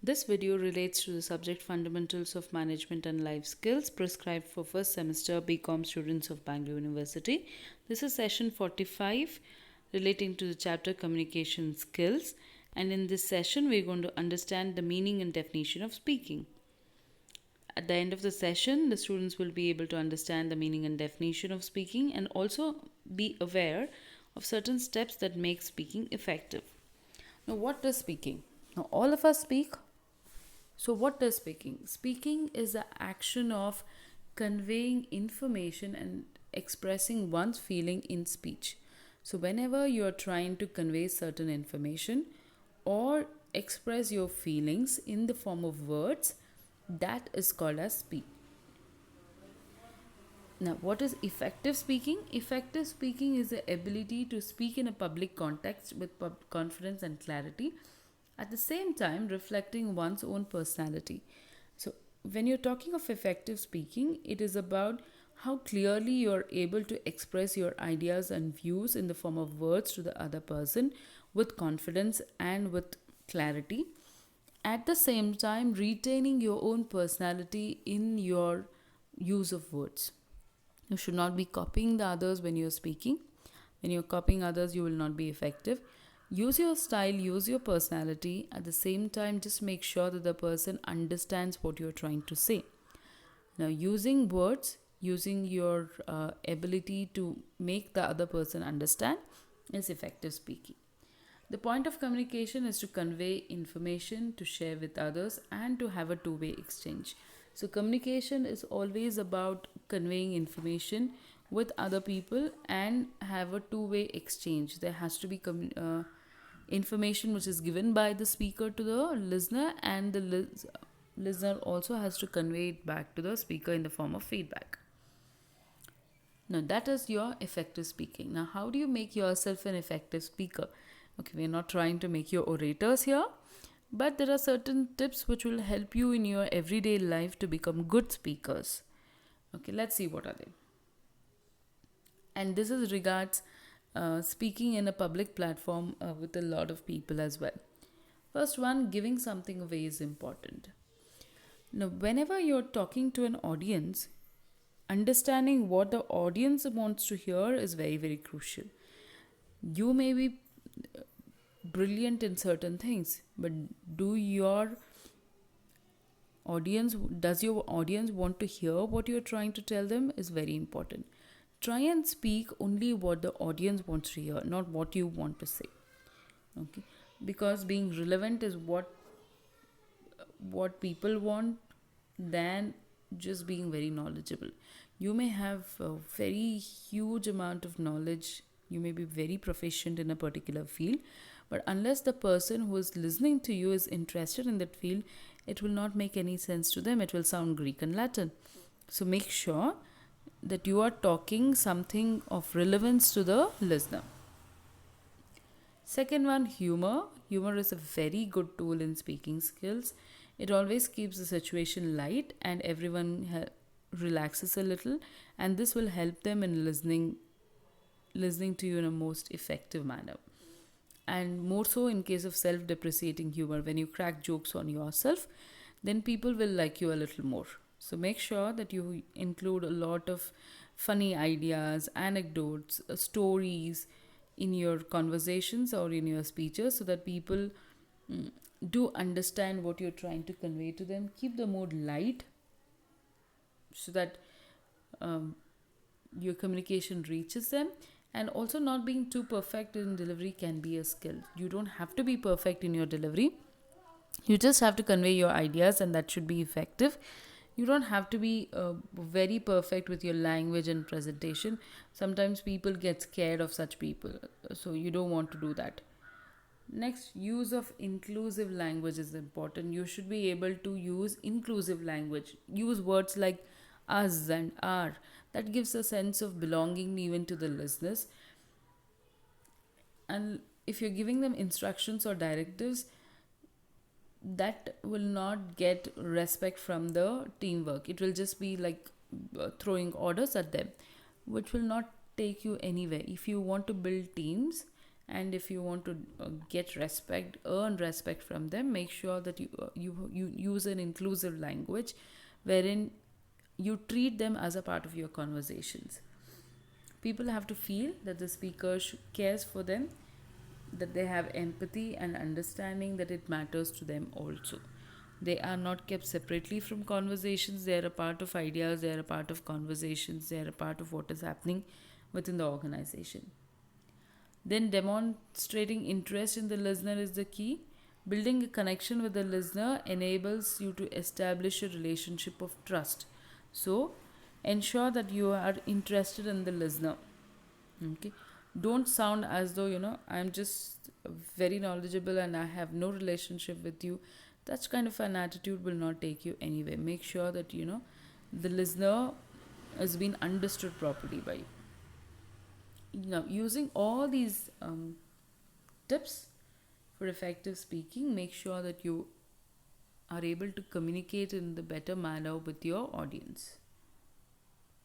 This video relates to the subject Fundamentals of Management and Life Skills prescribed for first semester BCom students of Bangalore University. This is session 45 relating to the chapter Communication Skills, and in this session we're going to understand the meaning and definition of speaking. At the end of the session, the students will be able to understand the meaning and definition of speaking and also be aware of certain steps that make speaking effective. Now, what does speaking? Now, all of us speak. So, what does speaking? Speaking is the action of conveying information and expressing one's feeling in speech. So, whenever you are trying to convey certain information or express your feelings in the form of words, that is called as speak. Now, what is effective speaking? Effective speaking is the ability to speak in a public context with confidence and clarity, at the same time reflecting one's own personality. So, when you're talking of effective speaking, it is about how clearly you're able to express your ideas and views in the form of words to the other person with confidence and with clarity. At the same time, retaining your own personality in your use of words. You should not be copying the others when you're speaking. When you're copying others, you will not be effective. Use your style, use your personality. At the same time, just make sure that the person understands what you're trying to say. Now, using words, using your ability to make the other person understand is effective speaking. The point of communication is to convey information, to share with others, and to have a two-way exchange. So, communication is always about conveying information with other people and have a two-way exchange. There has to be information which is given by the speaker to the listener, and the listener also has to convey it back to the speaker in the form of feedback. Now, that is your effective speaking. Now, how do you make yourself an effective speaker? Okay, we're not trying to make you orators here, but there are certain tips which will help you in your everyday life to become good speakers. Okay, let's see what are they. And this is regards speaking in a public platform with a lot of people as well. First one, giving something away is important. Now, whenever you're talking to an audience, understanding what the audience wants to hear is very, very crucial. You may be brilliant in certain things, but does your audience want to hear what you're trying to tell them is very important. Try and speak only what the audience wants to hear, not what you want to say. Okay, because being relevant is what people want than just being very knowledgeable. You may have a very huge amount of knowledge, you may be very proficient in a particular field, but unless the person who is listening to you is interested in that field, it will not make any sense to them. It will sound Greek and Latin. So make sure that you are talking something of relevance to the listener. Second one, humor. Humor is a very good tool in speaking skills. It always keeps the situation light and everyone relaxes a little, and this will help them in listening to you in a most effective manner. And more so in case of self-depreciating humor, when you crack jokes on yourself, then people will like you a little more. So make sure that you include a lot of funny ideas, anecdotes, stories in your conversations or in your speeches, so that people do understand what you're trying to convey to them. Keep the mood light so that your communication reaches them. And also, not being too perfect in delivery can be a skill. You don't have to be perfect in your delivery. You just have to convey your ideas, and that should be effective. You don't have to be very perfect with your language and presentation. Sometimes people get scared of such people, so you don't want to do that. Next, use of inclusive language is important. You should be able to use inclusive language. Use words like us and our. That gives a sense of belonging even to the listeners. And if you're giving them instructions or directives, that will not get respect from the teamwork. It will just be like throwing orders at them, which will not take you anywhere. If you want to build teams And if you want to get respect, earn respect from them, make sure that you use an inclusive language wherein you treat them as a part of your conversations. People have to feel that the speaker cares for them, that they have empathy and understanding, that it matters to them also. They are not kept separately from conversations. They are a part of ideas, they are a part of conversations, they are a part of what is happening within the organization. Then, demonstrating interest in the listener is the key. Building a connection with the listener enables you to establish a relationship of trust. So, ensure that you are interested in the listener. Okay. Don't sound as though, I'm just very knowledgeable and I have no relationship with you. That kind of an attitude will not take you anywhere. Make sure that, the listener has been understood properly by you. Now, using all these tips for effective speaking, make sure that you are able to communicate in the better manner with your audience.